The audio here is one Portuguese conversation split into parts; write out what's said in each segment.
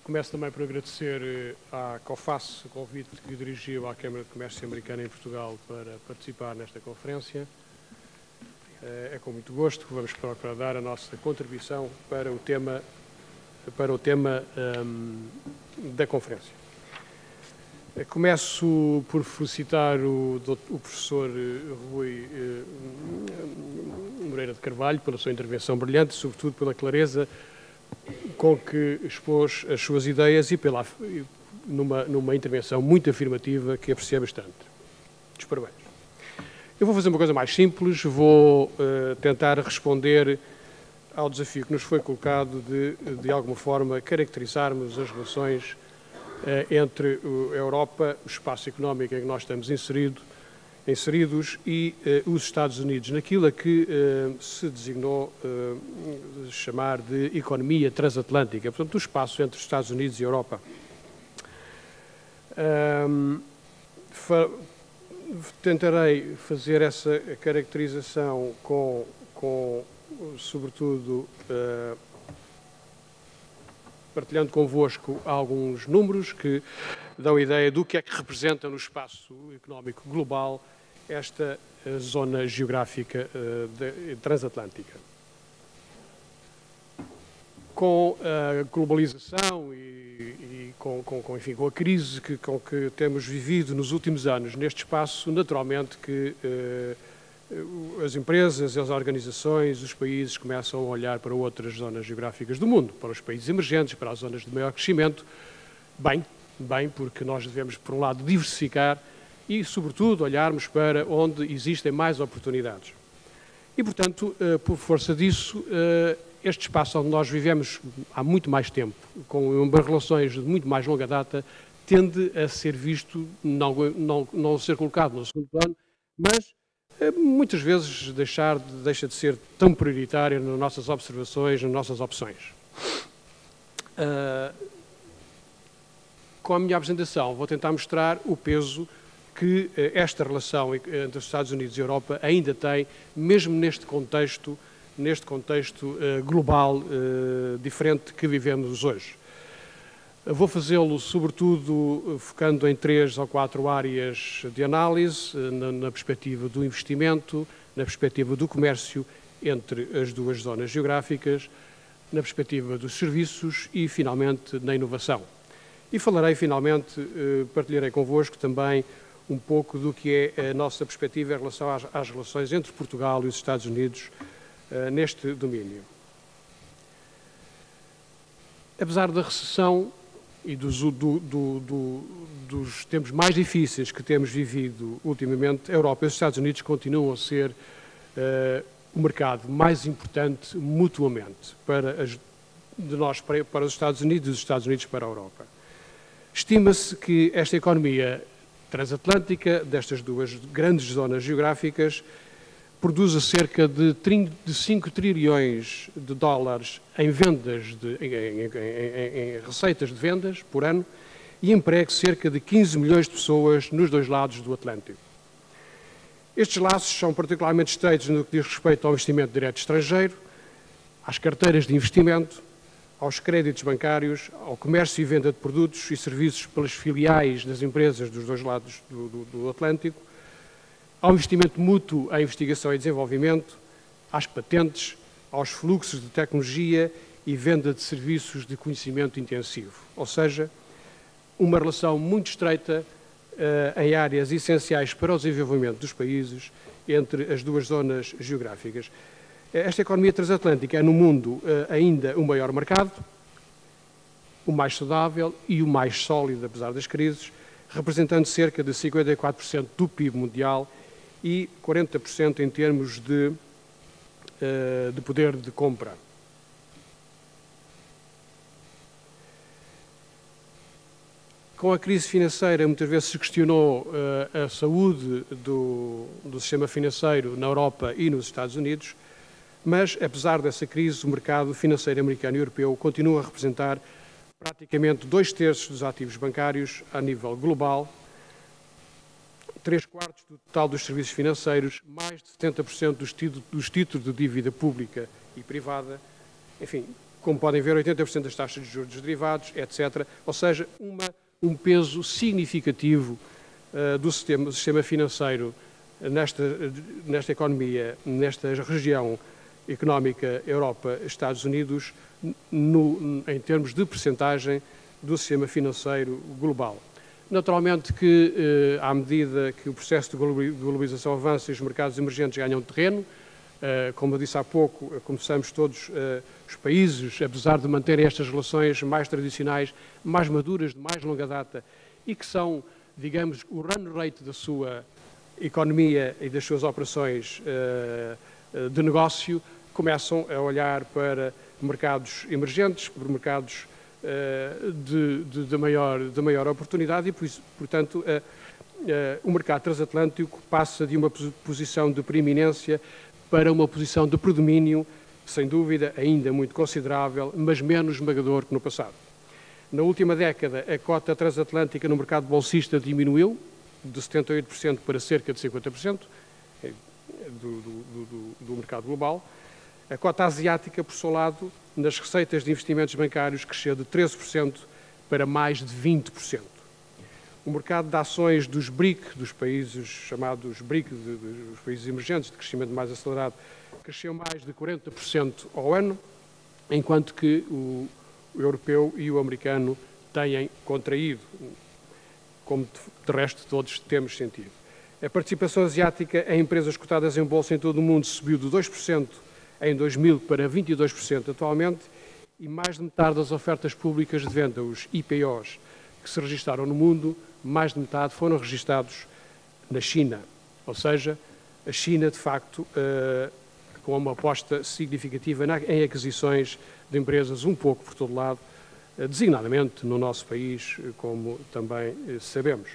Começo também por agradecer à COFACE o convite que dirigiu à Câmara de Comércio Americana em Portugal para participar nesta conferência. É com muito gosto que vamos procurar dar a nossa contribuição para o tema da conferência. Começo por felicitar o professor Rui Moreira de Carvalho pela sua intervenção brilhante, sobretudo pela clareza com que expôs as suas ideias e numa intervenção muito afirmativa que apreciei bastante. Os parabéns. Eu vou fazer uma coisa mais simples, vou tentar responder ao desafio que nos foi colocado de alguma forma, caracterizarmos as relações entre a Europa, o espaço económico em que nós estamos inseridos e os Estados Unidos, naquilo a que se designou chamar de economia transatlântica, portanto, o espaço entre os Estados Unidos e a Europa. Tentarei fazer essa caracterização sobretudo, partilhando convosco alguns números que dão ideia do que é que representa no espaço económico global esta zona geográfica transatlântica. Com a globalização e com a crise com que temos vivido nos últimos anos neste espaço, naturalmente que as empresas, as organizações, os países começam a olhar para outras zonas geográficas do mundo, para os países emergentes, para as zonas de maior crescimento, bem, porque nós devemos, por um lado, diversificar e, sobretudo, olharmos para onde existem mais oportunidades. E, portanto, por força disso, este espaço onde nós vivemos há muito mais tempo, com relações de muito mais longa data, tende a ser visto, não ser colocado no segundo plano, mas muitas vezes deixa de ser tão prioritário nas nossas observações, nas nossas opções. Com a minha apresentação vou tentar mostrar o peso que esta relação entre os Estados Unidos e a Europa ainda tem, mesmo neste contexto global diferente que vivemos hoje. Vou fazê-lo, sobretudo, focando em 3 ou 4 áreas de análise, na perspectiva do investimento, na perspectiva do comércio entre as duas zonas geográficas, na perspectiva dos serviços e, finalmente, na inovação. E falarei, finalmente, partilharei convosco também um pouco do que é a nossa perspectiva em relação às relações entre Portugal e os Estados Unidos neste domínio. Apesar da recessão e dos tempos mais difíceis que temos vivido ultimamente, a Europa e os Estados Unidos continuam a ser o mercado mais importante mutuamente de nós para os Estados Unidos e dos Estados Unidos para a Europa. Estima-se que esta economia transatlântica, destas duas grandes zonas geográficas, produza cerca de 5 trilhões de dólares em vendas, em receitas de vendas por ano e emprega cerca de 15 milhões de pessoas nos dois lados do Atlântico. Estes laços são particularmente estreitos no que diz respeito ao investimento direto estrangeiro, às carteiras de investimento, aos créditos bancários, ao comércio e venda de produtos e serviços pelas filiais das empresas dos dois lados do Atlântico, ao investimento mútuo em investigação e desenvolvimento, às patentes, aos fluxos de tecnologia e venda de serviços de conhecimento intensivo. Ou seja, uma relação muito estreita em áreas essenciais para o desenvolvimento dos países entre as duas zonas geográficas. Esta economia transatlântica é no mundo ainda o maior mercado, o mais saudável e o mais sólido, apesar das crises, representando cerca de 54% do PIB mundial e 40% em termos de poder de compra. Com a crise financeira, muitas vezes se questionou a saúde do sistema financeiro na Europa e nos Estados Unidos, mas, apesar dessa crise, o mercado financeiro americano e europeu continua a representar praticamente 2/3 dos ativos bancários a nível global, 3/4 do total dos serviços financeiros, mais de 70% dos títulos de dívida pública e privada, enfim, como podem ver, 80% das taxas de juros dos derivados, etc. Ou seja, um peso significativo do sistema financeiro nesta economia, nesta região económica Europa-Estados Unidos, em termos de percentagem do sistema financeiro global. Naturalmente que, à medida que o processo de globalização avança e os mercados emergentes ganham terreno, como eu disse há pouco, começamos todos os países, apesar de manterem estas relações mais tradicionais, mais maduras, de mais longa data, e que são, digamos, o run rate da sua economia e das suas operações de negócio, começam a olhar para mercados emergentes, por mercados de maior oportunidade e, portanto, o mercado transatlântico passa de uma posição de preeminência para uma posição de predomínio, sem dúvida, ainda muito considerável, mas menos esmagador que no passado. Na última década, a cota transatlântica no mercado bolsista diminuiu de 78% para cerca de 50% do mercado global. A cota asiática, por seu lado, nas receitas de investimentos bancários, cresceu de 13% para mais de 20%. O mercado de ações dos BRIC, dos países chamados BRIC, dos países emergentes de crescimento mais acelerado, cresceu mais de 40% ao ano, enquanto que o europeu e o americano têm contraído, como de resto todos temos sentido. A participação asiática em empresas cotadas em bolsa em todo o mundo subiu de 2% em 2000 para 22% atualmente, e mais de metade das ofertas públicas de venda, os IPOs, que se registaram no mundo, mais de metade foram registados na China. Ou seja, a China, de facto, com uma aposta significativa em aquisições de empresas um pouco por todo lado, designadamente no nosso país, como também sabemos.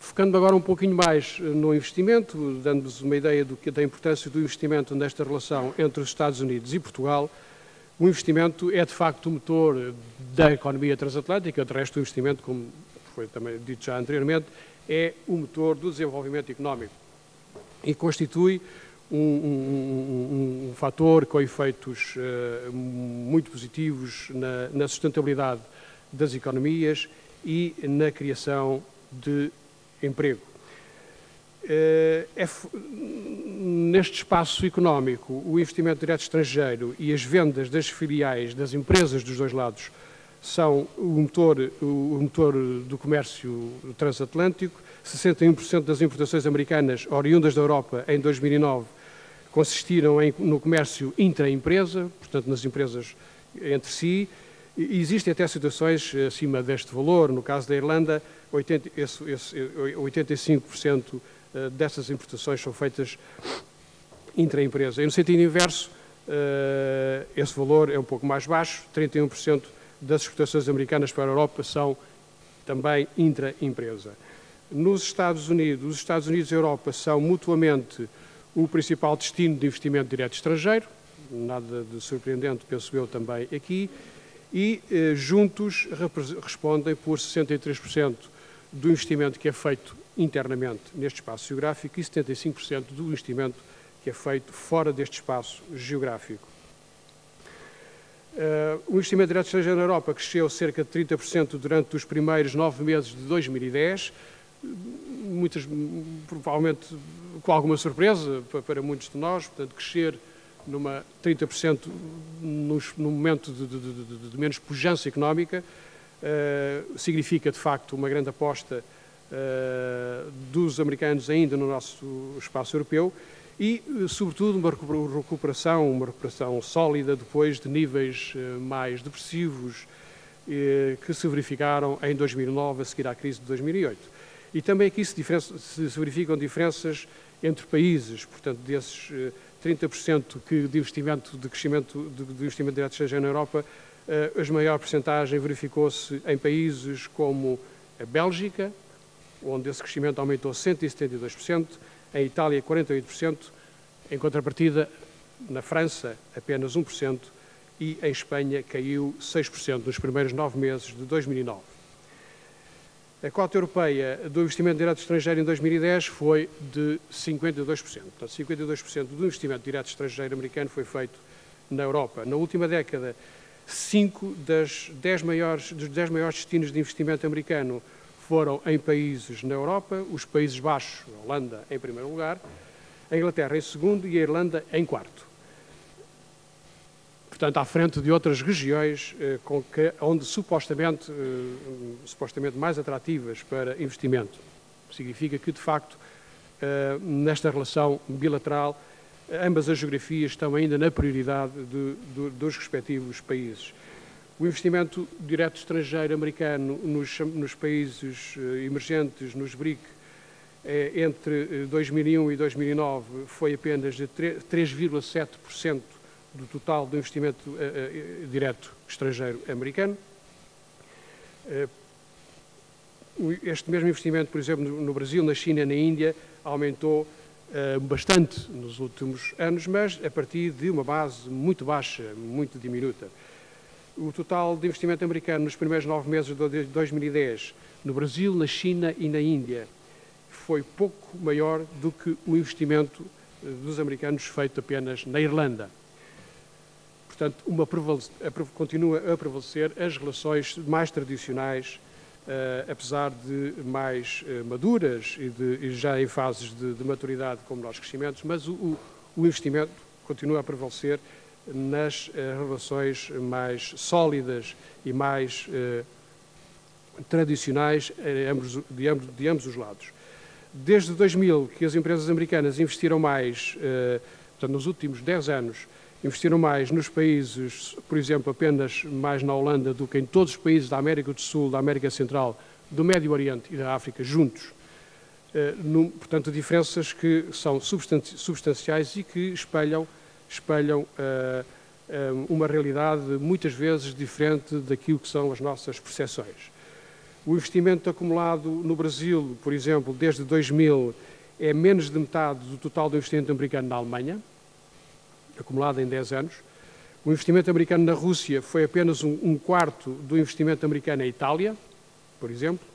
Focando agora um pouquinho mais no investimento, dando-vos uma ideia da importância do investimento nesta relação entre os Estados Unidos e Portugal, o investimento é, de facto, o motor da economia transatlântica. De resto, o investimento, como foi também dito já anteriormente, é o motor do desenvolvimento económico e constitui um fator com efeitos muito positivos na sustentabilidade das economias e na criação de emprego. Neste espaço económico, o investimento direto estrangeiro e as vendas das filiais das empresas dos dois lados são o motor do comércio transatlântico. 61% das importações americanas oriundas da Europa em 2009 consistiram no comércio intra-empresa, portanto nas empresas entre si. E existem até situações acima deste valor. No caso da Irlanda, 85% dessas importações são feitas intra-empresa. E no sentido inverso, esse valor é um pouco mais baixo, 31% das exportações americanas para a Europa são também intra-empresa. Nos Estados Unidos, os Estados Unidos e a Europa são mutuamente o principal destino de investimento direto estrangeiro, nada de surpreendente, penso eu, também aqui, e juntos respondem por 63% do investimento que é feito internamente neste espaço geográfico e 75% do investimento que é feito fora deste espaço geográfico. O investimento direto estrangeiro na Europa cresceu cerca de 30% durante os primeiros 9 meses de 2010, provavelmente com alguma surpresa para muitos de nós, portanto, crescer 30% no momento de menos pujança económica significa, de facto, uma grande aposta dos americanos ainda no nosso espaço europeu e, sobretudo, uma recuperação sólida depois de níveis mais depressivos que se verificaram em 2009, a seguir à crise de 2008. E também aqui se verificam diferenças entre países, portanto, desses 30% de investimento direto estrangeiro na Europa, a maior percentagem verificou-se em países como a Bélgica, onde esse crescimento aumentou 172%, em Itália 48%, em contrapartida na França apenas 1% e em Espanha caiu 6% nos primeiros 9 meses de 2009. A cota europeia do investimento direto estrangeiro em 2010 foi de 52%. Portanto, 52% do investimento direto estrangeiro americano foi feito na Europa. Na última década, 5 dos 10 maiores destinos de investimento americano foram em países na Europa, os Países Baixos, a Holanda em primeiro lugar, a Inglaterra em segundo e a Irlanda em quarto. Portanto, à frente de outras regiões onde supostamente mais atrativas para investimento. Significa que, de facto, nesta relação bilateral, ambas as geografias estão ainda na prioridade dos respectivos países. O investimento direto estrangeiro americano nos países emergentes, nos BRIC, entre 2001 e 2009, foi apenas de 3,7% do total do investimento direto estrangeiro americano. Este mesmo investimento, por exemplo, no Brasil, na China e na Índia, aumentou bastante nos últimos anos, mas a partir de uma base muito baixa, muito diminuta. O total de investimento americano nos primeiros 9 meses de 2010, no Brasil, na China e na Índia, foi pouco maior do que o investimento dos americanos feito apenas na Irlanda. Portanto, continua a prevalecer as relações mais tradicionais, apesar de mais maduras e já em fases de maturidade como nós crescimentos, mas o investimento continua a prevalecer nas relações mais sólidas e mais tradicionais de ambos os lados. Desde 2000 que as empresas americanas investiram mais, portanto, nos últimos 10 anos, investiram mais nos países, por exemplo, apenas mais na Holanda do que em todos os países da América do Sul, da América Central, do Médio Oriente e da África juntos. Portanto, diferenças que são substanciais e que espelham uma realidade muitas vezes diferente daquilo que são as nossas percepções. O investimento acumulado no Brasil, por exemplo, desde 2000, é menos de metade do total do investimento americano na Alemanha, acumulado em 10 anos. O investimento americano na Rússia foi apenas um quarto do investimento americano em Itália, por exemplo.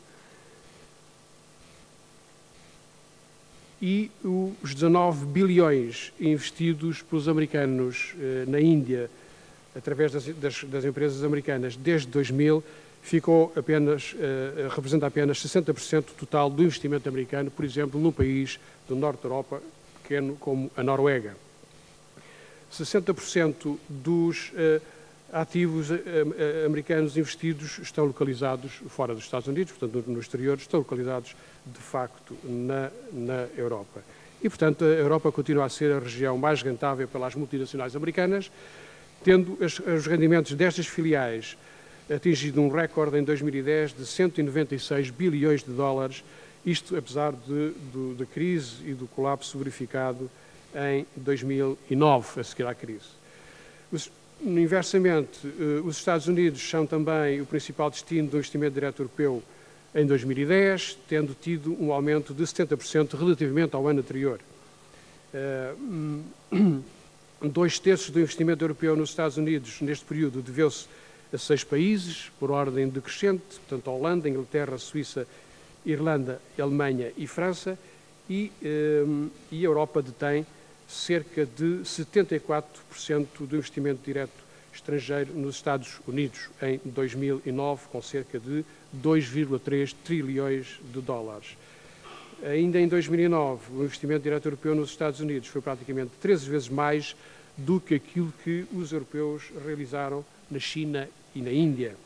E os 19 bilhões investidos pelos americanos na Índia, através das empresas americanas, desde 2000, representa apenas 60% do total do investimento americano, por exemplo, num país do norte da Europa, pequeno como a Noruega. 60% dos ativos americanos investidos estão localizados fora dos Estados Unidos, portanto, no exterior, estão localizados, de facto, na Europa. E, portanto, a Europa continua a ser a região mais rentável pelas multinacionais americanas, tendo os rendimentos destas filiais atingido um recorde em 2010 de 196 bilhões de dólares, isto apesar da crise e do colapso verificado em 2009, a seguir à crise. Inversamente, os Estados Unidos são também o principal destino do investimento direto europeu em 2010, tendo tido um aumento de 70% relativamente ao ano anterior. 2/3 do investimento europeu nos Estados Unidos neste período deveu-se a 6 países, por ordem decrescente, portanto, Holanda, Inglaterra, Suíça, Irlanda, Alemanha e França, e a Europa detém cerca de 74% do investimento direto estrangeiro nos Estados Unidos em 2009, com cerca de 2,3 trilhões de dólares. Ainda em 2009, o investimento direto europeu nos Estados Unidos foi praticamente 13 vezes mais do que aquilo que os europeus realizaram na China e na Índia.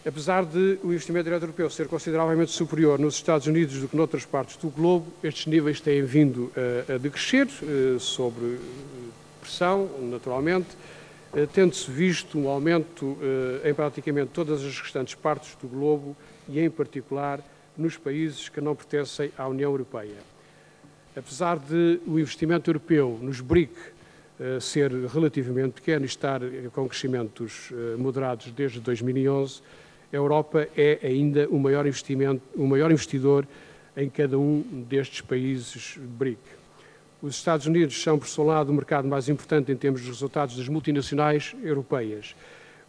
Apesar de o investimento direto europeu ser consideravelmente superior nos Estados Unidos do que noutras partes do globo, estes níveis têm vindo a decrescer, sob pressão, naturalmente, tendo-se visto um aumento em praticamente todas as restantes partes do globo e, em particular, nos países que não pertencem à União Europeia. Apesar de o investimento europeu nos BRIC ser relativamente pequeno e estar com crescimentos moderados desde 2011, a Europa é ainda o maior investidor em cada um destes países BRIC. Os Estados Unidos são, por seu lado, o mercado mais importante em termos de resultados das multinacionais europeias.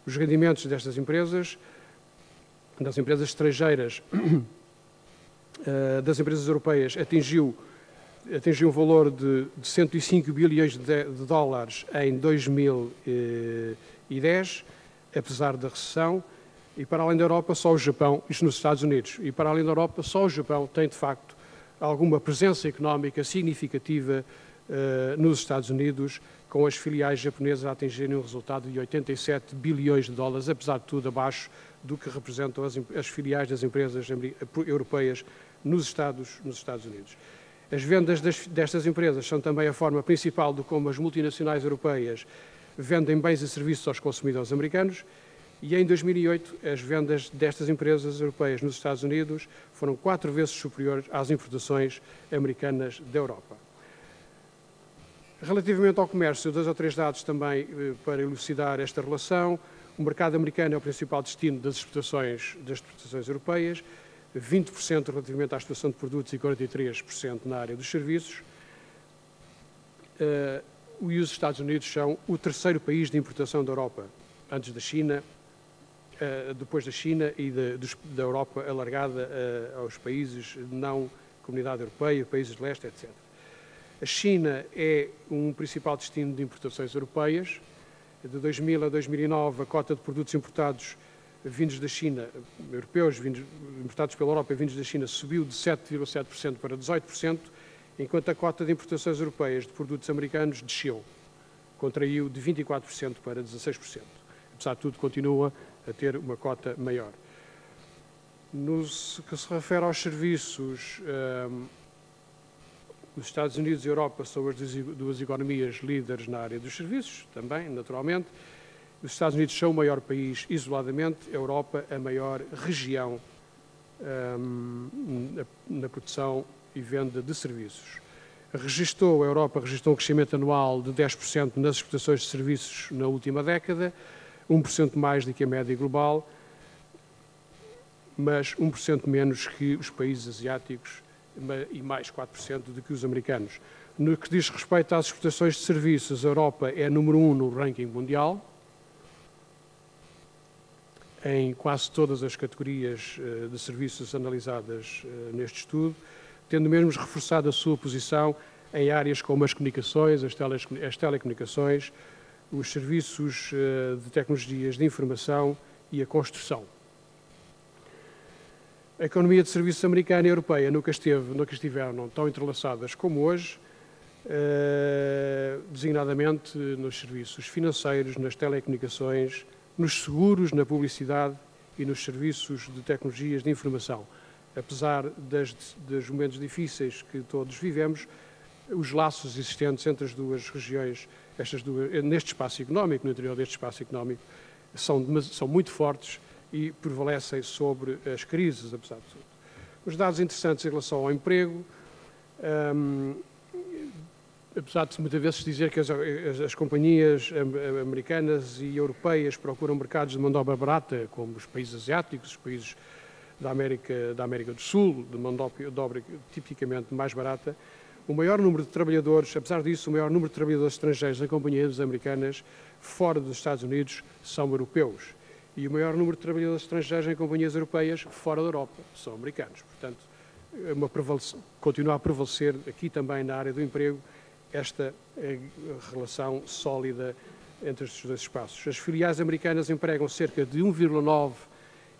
Os rendimentos destas empresas das empresas estrangeiras, das empresas europeias, atingiu um valor de 105 bilhões de dólares em 2010, apesar da recessão, e para além da Europa, só o Japão, isto nos Estados Unidos, e para além da Europa, só o Japão tem, de facto, alguma presença económica significativa nos Estados Unidos, com as filiais japonesas a atingirem um resultado de 87 bilhões de dólares, apesar de tudo abaixo do que representam as filiais das empresas europeias nos Estados Unidos. As vendas destas empresas são também a forma principal de como as multinacionais europeias vendem bens e serviços aos consumidores americanos, e em 2008 as vendas destas empresas europeias nos Estados Unidos foram 4 vezes superiores às importações americanas da Europa. Relativamente ao comércio, 2 ou 3 dados também para elucidar esta relação. O mercado americano é o principal destino das exportações europeias, 20% relativamente à exportação de produtos e 43% na área dos serviços. E os Estados Unidos são o terceiro país de importação da Europa, antes da China, depois da China e da Europa alargada aos países não Comunidade Europeia, países de leste, etc. A China é um principal destino de importações europeias. De 2000 a 2009, a cota de produtos importados vindos da China, europeus, importados pela Europa e vindos da China, subiu de 7,7% para 18%, enquanto a cota de importações europeias de produtos americanos desceu, contraiu de 24% para 16%. Apesar de tudo, continua a ter uma cota maior. No que se refere aos serviços, os Estados Unidos e a Europa são as duas economias líderes na área dos serviços, também, naturalmente. Os Estados Unidos são o maior país isoladamente, a Europa a maior região na produção e venda de serviços. A Europa registrou um crescimento anual de 10% nas exportações de serviços na última década, 1% mais do que a média global, mas 1% menos que os países asiáticos e mais 4% do que os americanos. No que diz respeito às exportações de serviços, a Europa é número 1 no ranking mundial, em quase todas as categorias de serviços analisadas neste estudo, tendo mesmo reforçado a sua posição em áreas como as comunicações, as telecomunicações, os serviços de tecnologias de informação e a construção. A economia de serviços americana e europeia nunca estiveram tão entrelaçadas como hoje, designadamente nos serviços financeiros, nas telecomunicações, nos seguros, na publicidade e nos serviços de tecnologias de informação. Apesar dos momentos difíceis que todos vivemos, os laços existentes entre as duas regiões, neste espaço económico, no interior deste espaço económico, são muito fortes e prevalecem sobre as crises, apesar de tudo. Os dados interessantes em relação ao emprego, apesar de muitas vezes dizer que as companhias americanas e europeias procuram mercados de mão de obra barata, como os países asiáticos, os países da América do Sul, de mão de obra tipicamente mais barata, o maior número de trabalhadores, apesar disso, o maior número de trabalhadores estrangeiros em companhias americanas fora dos Estados Unidos são europeus. E o maior número de trabalhadores estrangeiros em companhias europeias fora da Europa são americanos. Portanto, continua a prevalecer aqui também na área do emprego esta relação sólida entre estes dois espaços. As filiais americanas empregam cerca de 1,9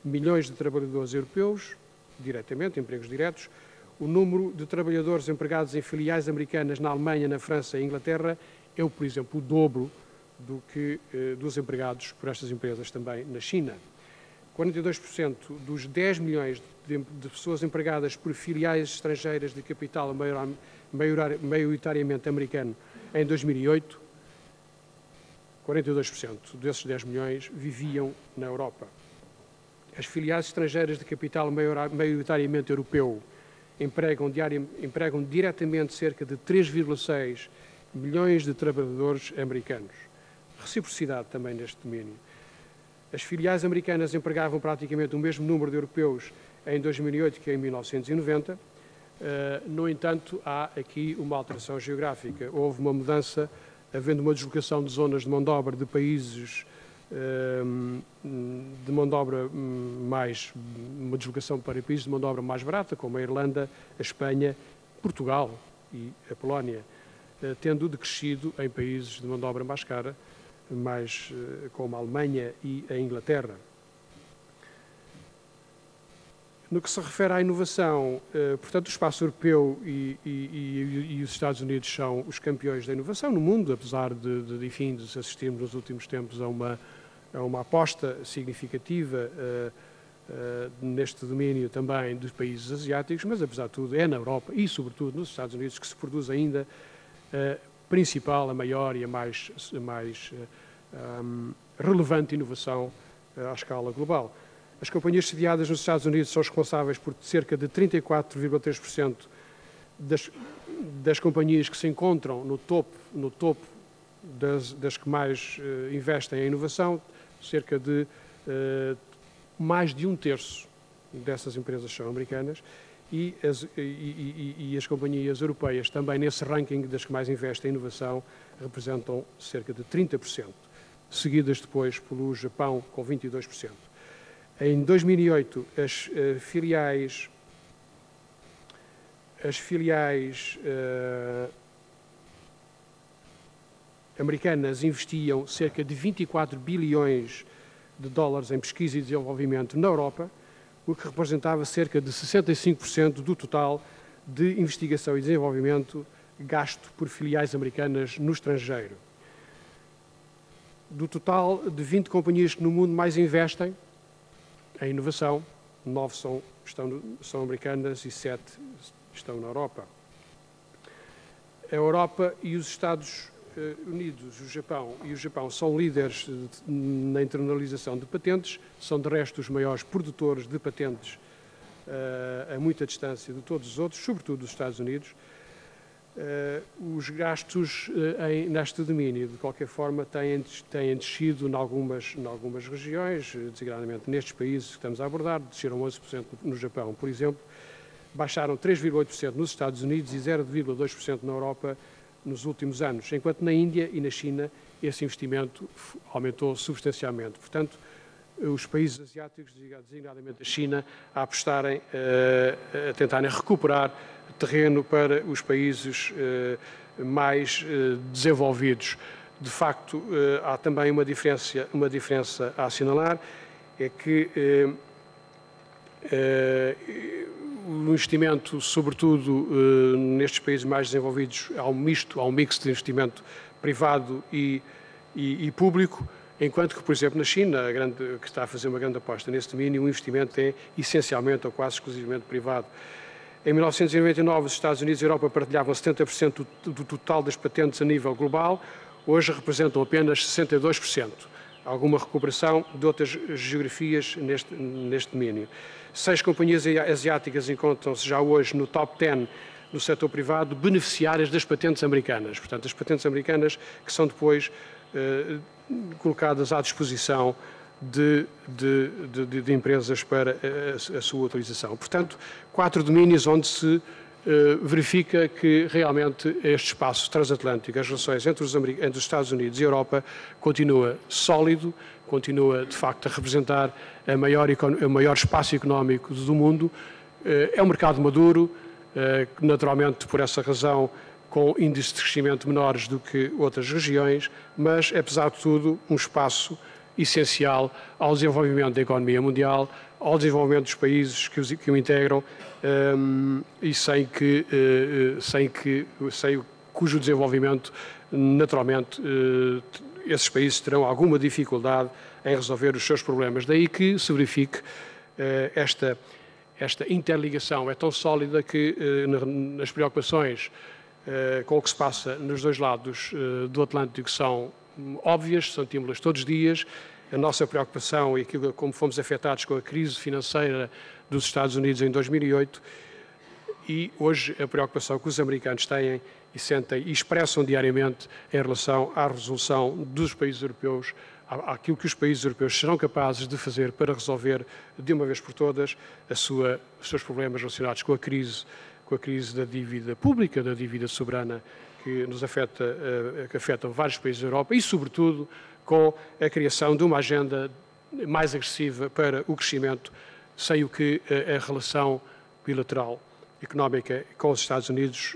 milhões de trabalhadores europeus, diretamente, empregos diretos. O número de trabalhadores empregados em filiais americanas na Alemanha, na França e Inglaterra é, por exemplo, o dobro dos empregados por estas empresas também na China. 42% dos 10 milhões de pessoas empregadas por filiais estrangeiras de capital maioritariamente americano em 2008, 42% desses 10 milhões viviam na Europa. As filiais estrangeiras de capital maioritariamente europeu empregam diretamente cerca de 3,6 milhões de trabalhadores americanos. Reciprocidade também neste domínio. As filiais americanas empregavam praticamente o mesmo número de europeus em 2008 que em 1990. No entanto, há aqui uma alteração geográfica. Houve uma mudança, havendo uma deslocação de zonas de mão de obra de países de mão de obra uma deslocação para países de mão de obra mais barata, como a Irlanda, a Espanha, Portugal e a Polónia, tendo decrescido em países de mão de obra mais cara, como a Alemanha e a Inglaterra. No que se refere à inovação, portanto, o espaço europeu e os Estados Unidos são os campeões da inovação no mundo, apesar de assistirmos nos últimos tempos a uma aposta significativa neste domínio também dos países asiáticos, mas, apesar de tudo, é na Europa e, sobretudo, nos Estados Unidos que se produz ainda a principal, a maior e a mais relevante inovação à escala global. As companhias sediadas nos Estados Unidos são responsáveis por cerca de 34,3% das companhias que se encontram no topo das que mais investem em inovação. Cerca de mais de um terço dessas empresas são americanas e as companhias europeias também nesse ranking das que mais investem em inovação representam cerca de 30%, seguidas depois pelo Japão com 22%. Em 2008, as filiais americanas investiam cerca de 24 bilhões de dólares em pesquisa e desenvolvimento na Europa, o que representava cerca de 65% do total de investigação e desenvolvimento gasto por filiais americanas no estrangeiro. Do total de 20 companhias que no mundo mais investem em inovação, 9 são americanas e 7 estão na Europa. A Europa e os Estados Unidos, o Japão são líderes na internalização de patentes, são de resto os maiores produtores de patentes a muita distância de todos os outros, sobretudo dos Estados Unidos. Os gastos neste domínio, de qualquer forma, têm descido em algumas regiões, designadamente nestes países que estamos a abordar, desceram 11% no Japão, por exemplo, baixaram 3,8% nos Estados Unidos e 0,2% na Europa nos últimos anos, enquanto na Índia e na China esse investimento aumentou substancialmente. Portanto, os países asiáticos, designadamente a China, a apostarem, a tentarem recuperar terreno para os países mais desenvolvidos. De facto, há também uma diferença a assinalar, é que o investimento, sobretudo nestes países mais desenvolvidos, há um mix de investimento privado e público, enquanto que, por exemplo, na China, que está a fazer uma grande aposta nesse domínio, o investimento é essencialmente ou quase exclusivamente privado. Em 1999, os Estados Unidos e a Europa partilhavam 70% do total das patentes a nível global, hoje representam apenas 62%. Alguma recuperação de outras geografias neste domínio. 6 companhias asiáticas encontram-se já hoje no top 10 no setor privado beneficiárias das patentes americanas. Portanto, as patentes americanas que são depois colocadas à disposição de empresas para a sua utilização. Portanto, 4 domínios onde se verifica que realmente este espaço transatlântico, as relações entre os Estados Unidos e a Europa, continua sólido, continua de facto a representar o maior espaço económico do mundo. É um mercado maduro, naturalmente por essa razão com índices de crescimento menores do que outras regiões, mas apesar de tudo um espaço essencial ao desenvolvimento da economia mundial, ao desenvolvimento dos países que o integram e cujo desenvolvimento, naturalmente, esses países terão alguma dificuldade em resolver os seus problemas. Daí que se verifique esta interligação é tão sólida que nas preocupações com o que se passa nos dois lados do Atlântico são óbvias, sentimos-las todos os dias. A nossa preocupação e aquilo como fomos afetados com a crise financeira dos Estados Unidos em 2008 e hoje a preocupação que os americanos têm e sentem e expressam diariamente em relação à resolução dos países europeus, àquilo que os países europeus serão capazes de fazer para resolver de uma vez por todas os seus problemas relacionados com a crise da dívida pública, da dívida soberana que nos afeta vários países da Europa e, sobretudo, com a criação de uma agenda mais agressiva para o crescimento, sem o que a relação bilateral económica com os Estados Unidos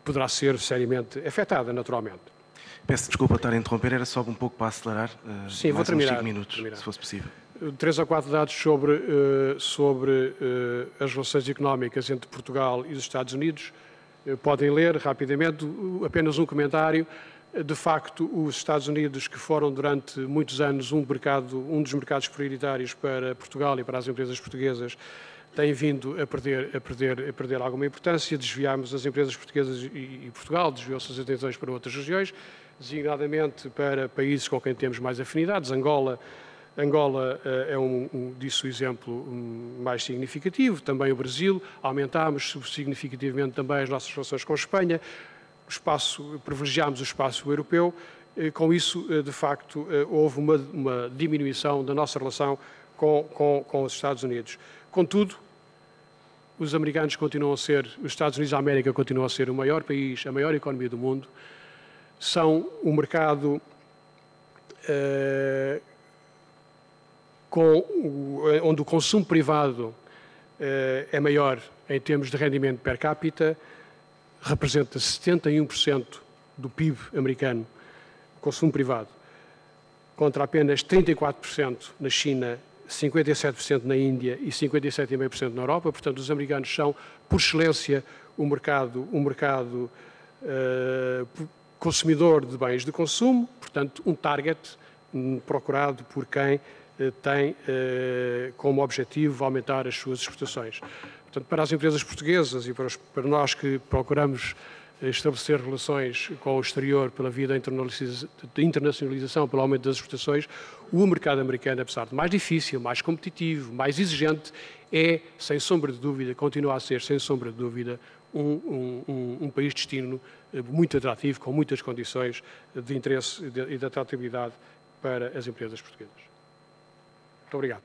poderá ser seriamente afetada, naturalmente. Peço desculpa estar a interromper, era só um pouco para acelerar. Sim, vou terminar. 5 minutos, se fosse possível. 3 ou 4 dados sobre as relações económicas entre Portugal e os Estados Unidos. Podem ler rapidamente, apenas um comentário. De facto, os Estados Unidos, que foram durante muitos anos um dos mercados prioritários para Portugal e para as empresas portuguesas, têm vindo a perder alguma importância. Desviámos as empresas portuguesas e Portugal desviou suas atenções para outras regiões, designadamente para países com quem temos mais afinidades. Angola é disso o exemplo mais significativo, também o Brasil. Aumentámos significativamente também as nossas relações com a Espanha, privilegiámos o espaço europeu. Com isso, de facto, houve uma diminuição da nossa relação com os Estados Unidos. Contudo, os Estados Unidos da América continuam a ser o maior país, a maior economia do mundo, são o mercado onde o consumo privado é maior em termos de rendimento per capita, representa 71% do PIB americano, consumo privado, contra apenas 34% na China, 57% na Índia e 57,5% na Europa. Portanto, os americanos são, por excelência, um mercado consumidor de bens de consumo, portanto, um target procurado por quem tem como objetivo aumentar as suas exportações. Portanto, para as empresas portuguesas e para nós que procuramos estabelecer relações com o exterior pela via da internacionalização, pelo aumento das exportações, o mercado americano, apesar de mais difícil, mais competitivo, mais exigente, é, sem sombra de dúvida, continua a ser, sem sombra de dúvida, um país de destino muito atrativo, com muitas condições de interesse e de atratividade para as empresas portuguesas. Muito obrigado.